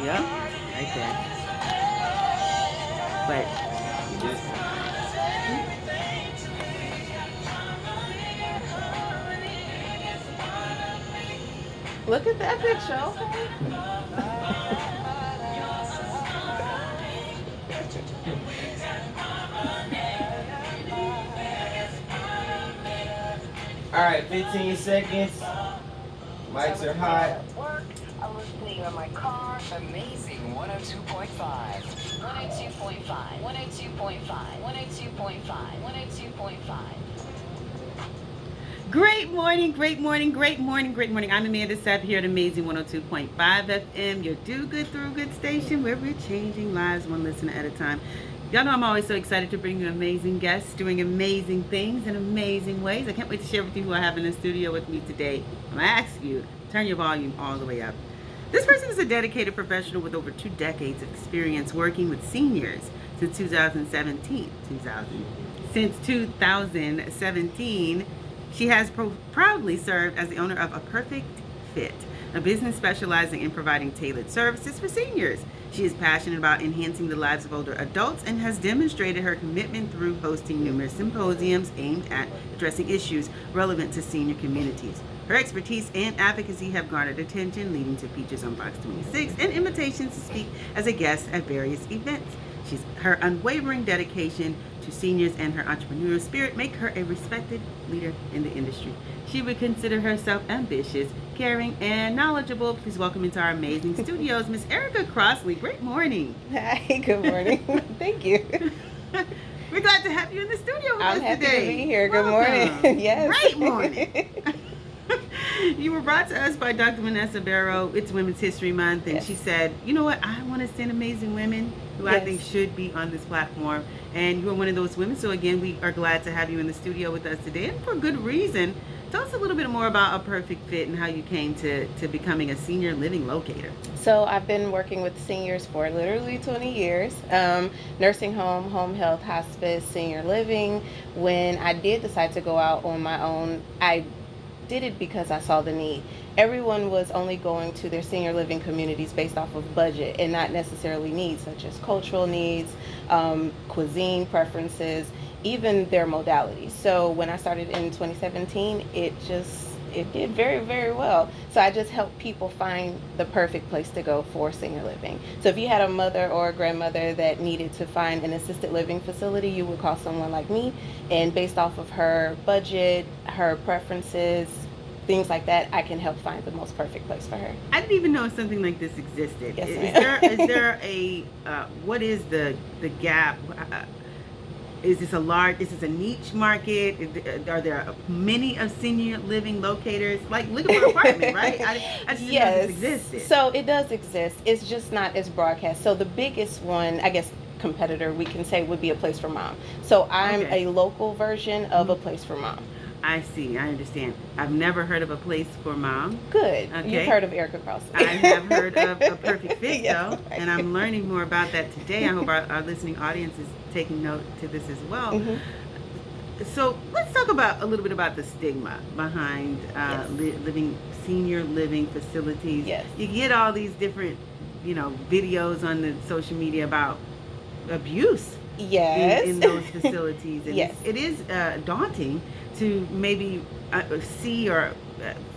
Yep, right there. But Look at that picture. Okay. All right, 15 seconds. Mics are hot. At work, I'm listening in my car. Amazing 102.5. 102.5. 102.5. 102.5. 102.5. great morning, great morning, great morning, great morning. I'm Amanda Sapp here at Amazing 102.5 FM, your do good through good station where we're changing lives one listener at a time. Y'all know I'm always so excited to bring you amazing guests doing amazing things in amazing ways. I can't wait to share with you who I have in the studio with me today. I'm going to ask you, turn your volume all the way up. This person is a dedicated professional with over 2 decades of experience working with seniors since 2017. Since 2017, she has proudly served as the owner of A Perfect Fit, a business specializing in providing tailored services for seniors. She is passionate about enhancing the lives of older adults and has demonstrated her commitment through hosting numerous symposiums aimed at addressing issues relevant to senior communities. Her expertise and advocacy have garnered attention, leading to features on Fox 26 and invitations to speak as a guest at various events. Her unwavering dedication to seniors and her entrepreneurial spirit make her a respected leader in the industry. She would consider herself ambitious, caring, and knowledgeable. Please welcome into our amazing studios, Miss Erika Crossley. Great morning. Hi, good morning. Thank you. We're glad to have you in the studio with I'm us happy today. to be here. Good Welcome. morning. Yes. Great morning. You were brought to us by Dr. Vanessa Barrow. It's Women's History Month, and Yes. she said, you know what, I want to send amazing women who I Yes. think should be on this platform. And you are one of those women. So again, we are glad to have you in the studio with us today, and for good reason. Tell us a little bit more about A Perfect Fit and how you came to becoming a senior living locator. So I've been working with seniors for literally 20 years, nursing home, home health, hospice, senior living. When I did decide to go out on my own, I did it because I saw the need. Everyone was only going to their senior living communities based off of budget and not necessarily needs, such as cultural needs, cuisine preferences, even their modalities. So when I started in 2017, it did very, very well. So I just helped people find the perfect place to go for senior living. So if you had a mother or a grandmother that needed to find an assisted living facility, you would call someone like me, and based off of her budget, her preferences, things like that, I can help find the most perfect place for her. I didn't even know something like this existed. Yes, Is there a what is the gap? Is this a niche market? Are there many of senior living locators? Like, look at my apartment, right? I just didn't know this existed. So it does exist. It's just not as broadcast. So the biggest one, I guess, competitor we can say would be A Place for Mom. So I'm Okay. a local version of A Place for Mom. I see. I understand. I've never heard of A Place for Mom. Good. Okay. You've heard of Erika Crossley. I have heard of A Perfect Fit, Yes, though, right. and I'm learning more about that today. I hope our listening audience is taking note to this as well. Mhm. So let's talk about a little bit about the stigma behind living senior living facilities. Yes. You get all these different, videos on the social media about abuse Yes. in those facilities, and Yes. it is daunting to maybe see or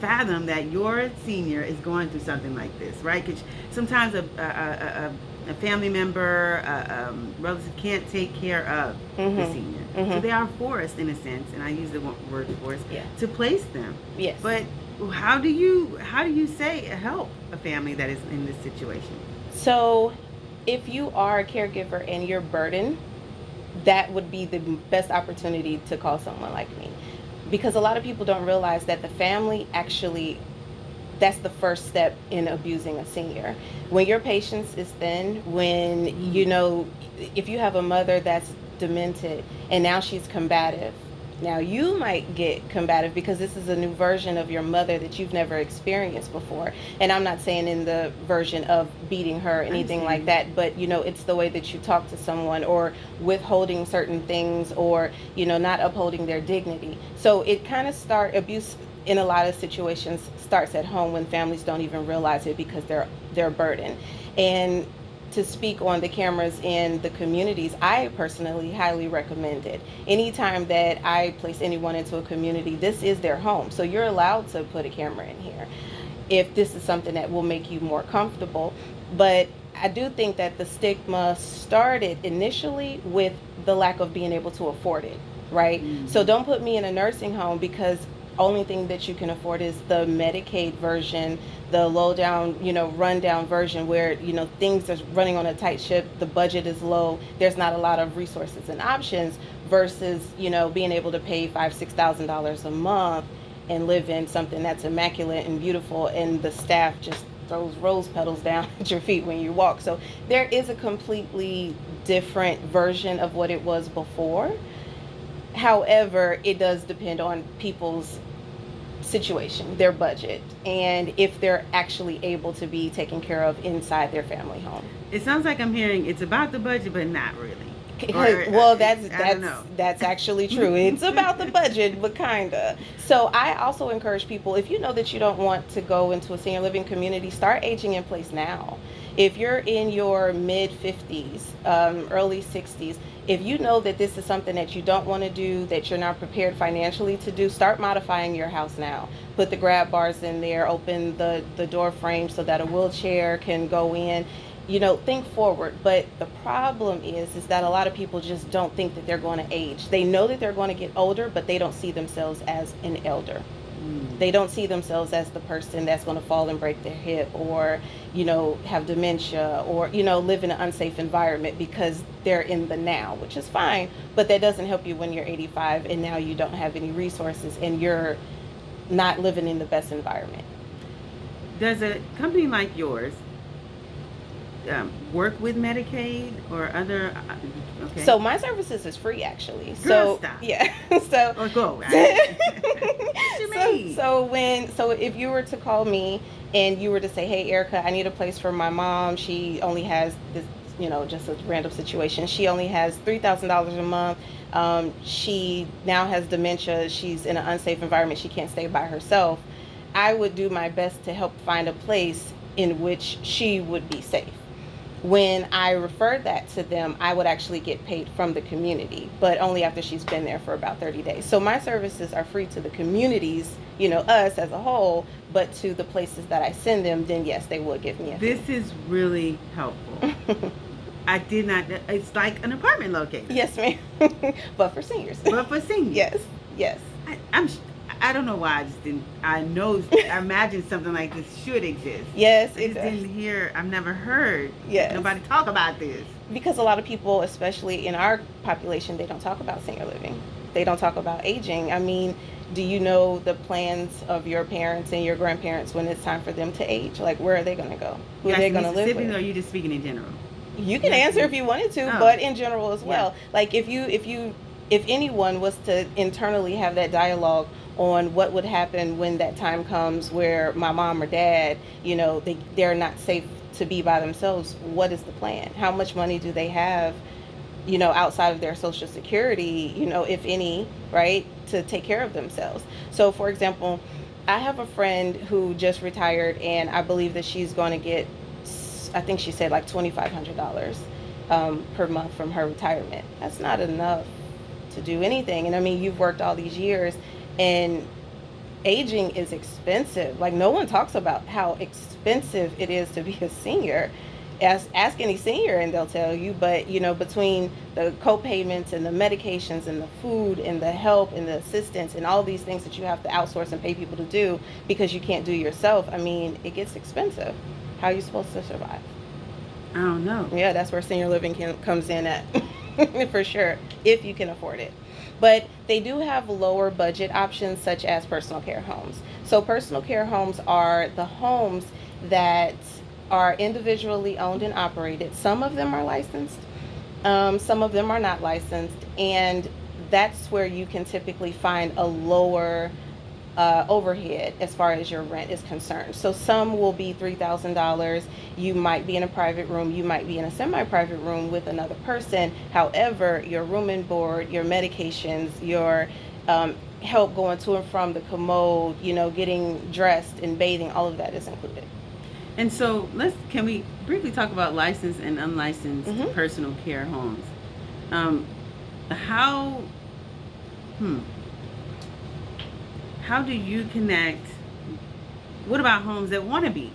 fathom that your senior is going through something like this, right? Because sometimes a family member, a relative can't take care of the Mhm. senior. So Mhm. they are forced, in a sense, and I use the word forced, Yeah. to place them. Yes. But how do you help a family that is in this situation? So if you are a caregiver and you're burdened, that would be the best opportunity to call someone like me. Because a lot of people don't realize that the family actually, that's the first step in abusing a senior. When your patience is thin, when if you have a mother that's demented and now she's combative, now you might get combative because this is a new version of your mother that you've never experienced before. And I'm not saying in the version of beating her or anything like that, but it's the way that you talk to someone, or withholding certain things, or not upholding their dignity. So it kind of abuse in a lot of situations starts at home when families don't even realize it because they're burdened. And to speak on the cameras in the communities, I personally highly recommend it. Anytime that I place anyone into a community, this is their home. So you're allowed to put a camera in here if this is something that will make you more comfortable. But I do think that the stigma started initially with the lack of being able to afford it, right? Mm-hmm. So don't put me in a nursing home because only thing that you can afford is the Medicaid version, the low down, run down version where, things are running on a tight ship, the budget is low, there's not a lot of resources and options versus, being able to pay $5,000-$6,000 a month and live in something that's immaculate and beautiful, and the staff just throws rose petals down at your feet when you walk. So there is a completely different version of what it was before. However, it does depend on people's situation, their budget, and if they're actually able to be taken care of inside their family home. It sounds like I'm hearing it's about the budget, but not really. Well, I don't know. that's actually true. It's about the budget, but kinda. So I also encourage people, if you know that you don't want to go into a senior living community, start aging in place now. If you're in your mid 50s, early 60s, if you know that this is something that you don't want to do, that you're not prepared financially to do, start modifying your house now. Put the grab bars in there, open the door frame so that a wheelchair can go in. Think forward. But the problem is that a lot of people just don't think that they're going to age. They know that they're going to get older, but they don't see themselves as an elder. They don't see themselves as the person that's going to fall and break their hip or, have dementia or, live in an unsafe environment because they're in the now, which is fine. But that doesn't help you when you're 85 and now you don't have any resources and you're not living in the best environment. Does a company like yours work with Medicaid or other? Okay. So my services is free, actually. Girl, stop. Yeah. So or go. Right? What you mean? So if you were to call me and you were to say, "Hey, Erika, I need a place for my mom. She only has this, just a random situation. She only has $3,000 a month. She now has dementia. She's in an unsafe environment. She can't stay by herself." I would do my best to help find a place in which she would be safe. When I referred that to them, I would actually get paid from the community, but only after she's been there for about 30 days. So my services are free to the communities, us as a whole, but to the places that I send them, then yes, they would give me a fee. This is really helpful. I did not, it's like an apartment locator. Yes, ma'am. But for seniors. But for seniors. Yes. I don't know why I just didn't. I imagine something like this should exist. Yes, I just didn't hear. I've never heard nobody talk about this. Because a lot of people, especially in our population, they don't talk about senior living. They don't talk about aging. I mean, do you know the plans of your parents and your grandparents when it's time for them to age? Like, where are they going to go? Who are they going to live with? Or are you just speaking in general? You can answer if you wanted to, but in general as well. Like, if anyone was to internally have that dialogue on what would happen when that time comes where my mom or dad, they're not safe to be by themselves, what is the plan? How much money do they have, outside of their Social Security, if any, right, to take care of themselves? So, for example, I have a friend who just retired, and I believe that she's going to get, I think she said like $2,500 per month from her retirement. That's not enough to do anything. And I mean, you've worked all these years, and aging is expensive. Like, no one talks about how expensive it is to be a senior. Ask any senior and they'll tell you. But between the co-payments and the medications and the food and the help and the assistance and all these things that you have to outsource and pay people to do because you can't do yourself, I mean, it gets expensive. How are you supposed to survive? I don't know. Yeah, that's where senior living comes in at. For sure, if you can afford it. But they do have lower budget options such as personal care homes. So personal care homes are the homes that are individually owned and operated. Some of them are licensed, some of them are not licensed, and that's where you can typically find a lower overhead as far as your rent is concerned. So some will be $3,000. You might be in a private room, you might be in a semi-private room with another person. However, your room and board, your medications, your help going to and from the commode, getting dressed and bathing, all of that is included. And so can we briefly talk about licensed and unlicensed Mhm. personal care homes? Um, how, hmm, how do you connect? What about homes that want to be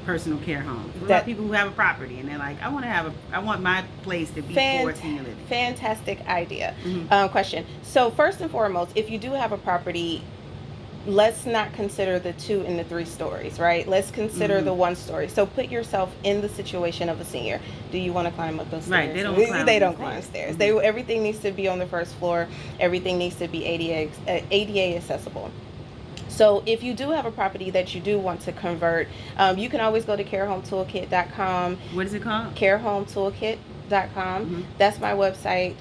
personal care homes? What about That people who have a property and they're like, I want my place to be for senior living. fantastic idea. Mhm. Question. So first and foremost, if you do have a property, let's not consider the 2 and the 3 stories, right? Let's consider the Mhm. 1 story. So put yourself in the situation of a senior. Do you want to climb up those stairs? Right, they don't climb They the don't climb stairs. stairs. Mhm. Everything needs to be on the first floor. Everything needs to be ADA accessible. So if you do have a property that you do want to convert, you can always go to carehometoolkit.com. What is it called? carehometoolkit.com. Mhm. That's my website,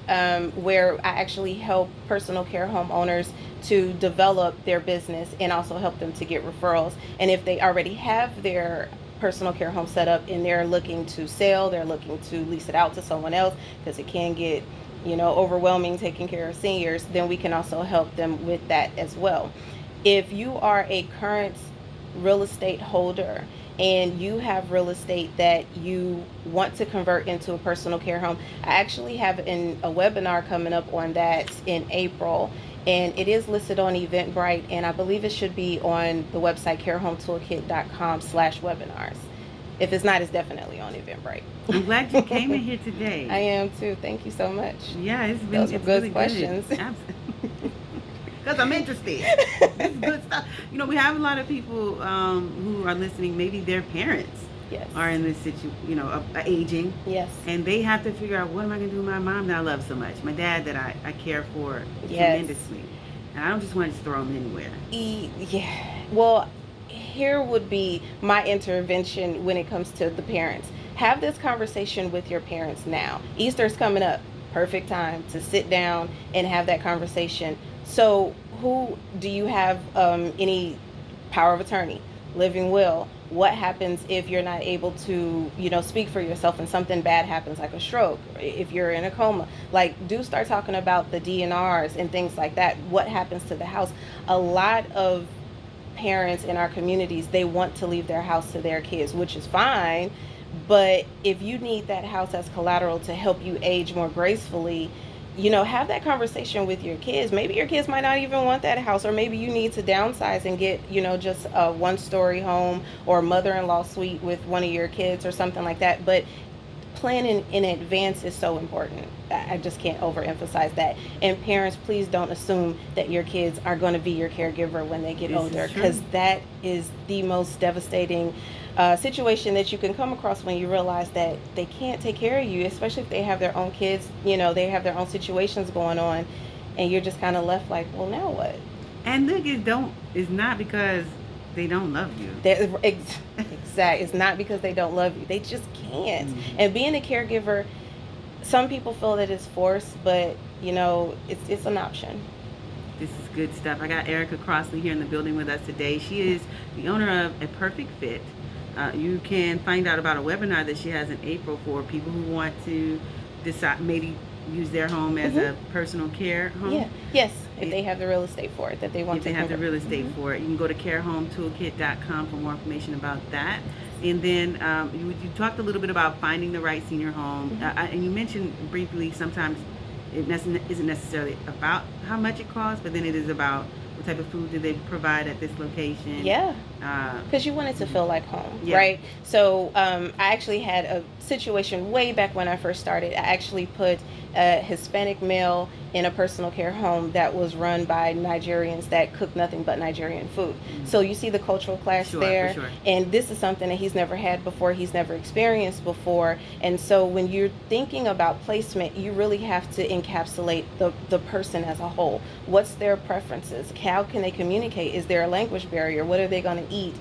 where I actually help personal care homeowners to develop their business and also help them to get referrals. And if they already have their personal care home set up and they're looking to sell, they're looking to lease it out to someone else, because it can get overwhelming taking care of seniors, then we can also help them with that as well. If you are a current real estate holder and you have real estate that you want to convert into a personal care home, I actually have a webinar coming up on that in April, and it is listed on Eventbrite, and I believe it should be on the website carehometoolkit.com/webinars. If it's not, it's definitely on Eventbrite. I'm glad you came in here today. I am too. Thank you so much. Yeah, it's Those were it's good really questions. Good. Because I'm interested. This is good stuff. We have a lot of people who are listening. Maybe their parents Yes. are in this aging, Yes. and they have to figure out, what am I going to do with my mom that I love so much, my dad that I care for Yes. tremendously, and I don't just want to just throw them anywhere. Yeah. Well, here would be my intervention when it comes to the parents. Have this conversation with your parents now. Easter's coming up. Perfect time to sit down and have that conversation. So, who do you have any power of attorney, living will? What happens if you're not able to, speak for yourself and something bad happens, like a stroke, or if you're in a coma? Like, do start talking about the DNRs and things like that. What happens to the house? A lot of parents in our communities, they want to leave their house to their kids, which is fine. But if you need that house as collateral to help you age more gracefully, have that conversation with your kids. Maybe your kids might not even want that house, or maybe you need to downsize and get, just a 1-story home or a mother-in-law suite with one of your kids or something like that. But planning in advance is so important. I just can't overemphasize that. And parents, please don't assume that your kids are going to be your caregiver when they get older, because that is the most devastating situation that you can come across, when you realize that they can't take care of you, especially if they have their own kids, they have their own situations going on, and you're just kind of left like, well, now what? And look, it's not because they don't love you. Exactly. It's not because they don't love you. They just can't. Mm-hmm. And being a caregiver, some people feel that it's forced, but it's an option. This is good stuff. I got Erika Crossley here in the building with us today. She is the owner of A Perfect Fit. You can find out about a webinar that she has in April for people who want to decide, maybe use their home as a personal care home. Yeah. Yes. If they have the real estate for it, that they want If to they have the convert. real estate for it, you can go to carehometoolkit.com for more information about that. And then you talked a little bit about finding the right senior home, and you mentioned briefly sometimes it isn't necessarily about how much it costs, but then it is about what type of food do they provide at this location. Yeah. Because you want it to feel like home, Yeah. right? So I actually had a situation way back when I first started. I actually put a Hispanic male in a personal care home that was run by Nigerians that cook nothing but Nigerian food. So you see the cultural clash there. For sure. And this is something that he's never had before, he's never experienced before. And so when you're thinking about placement, you really have to encapsulate the person as a whole. What's their preferences? How can they communicate? Is there a language barrier? What are they going to eat?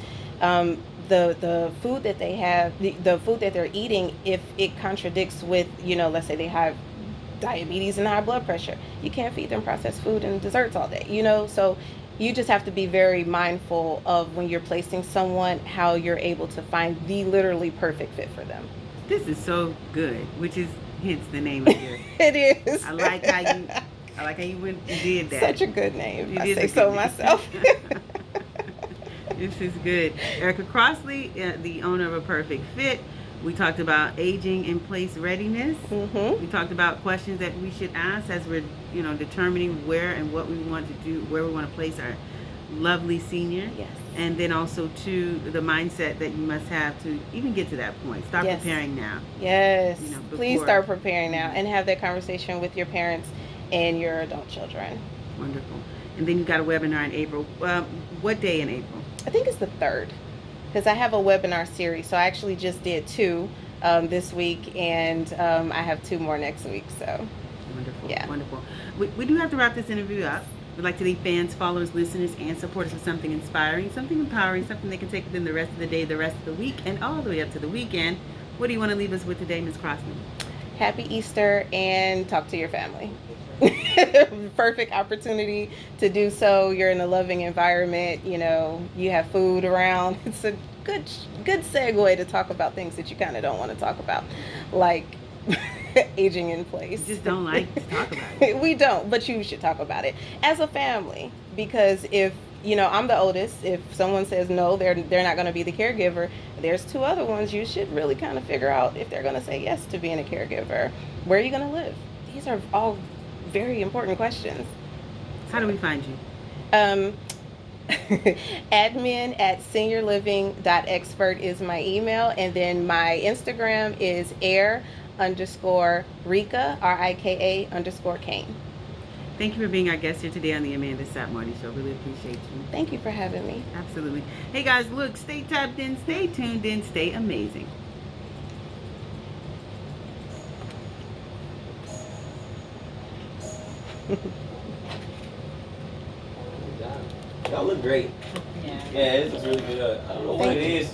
The food that they have, the food that they're eating, if it contradicts with, let's say they have diabetes and high blood pressure, you can't feed them processed food and desserts all day, so you just have to be very mindful of, when you're placing someone, how you're able to find the literally perfect fit for them. This is so good, which is hence the name of your. It is. I like how you went and did that. Such a good name. You I did say a so good name. myself. This is good. Erika Crossley, the owner of A Perfect Fit. We talked about aging in place readiness. Mm-hmm. We talked about questions that we should ask as we're, determining where and what we want to do, where we want to place our lovely senior. Yes. And then also to the mindset that you must have to even get to that point. Start Yes. preparing now. Yes. Please before. start preparing now and have that conversation with your parents and your adult children. Wonderful. And then you got a webinar in April. What day in April? I think it's the 3rd, because I have a webinar series. So I actually just did 2 this week, and I have 2 more next week. So Wonderful. Yeah. Wonderful. We do have to wrap this interview up. We'd like to leave fans, followers, listeners, and supporters with something inspiring, something empowering, something they can take within the rest of the day, the rest of the week, and all the way up to the weekend. What do you want to leave us with today, Ms. Crossley? happy Easter, and talk to your family. Perfect opportunity to do so. You're in a loving environment, you have food around. It's a good segue to talk about things that you kind of don't want to talk about, like aging in place. You just don't like to talk about it. We don't, but you should talk about it as a family, because if I'm the oldest, if someone says no, they're not going to be the caregiver, there's 2 other ones. You should really kind of figure out if they're going to say yes to being a caregiver. Where are you going to live? These are all very important questions. How do we find you? admin@seniorliving.expert is my email, and then my Instagram is air_Rika, RIKA_Kane. Thank you for being our guest here today on the Amanda Sapp Morning Show. Really appreciate you. Thank you for having me. Absolutely. Hey guys, look, stay tapped in, stay tuned in, stay amazing. Y'all look great. Yeah. Yeah, this is really good. I don't know what Thank it you. is.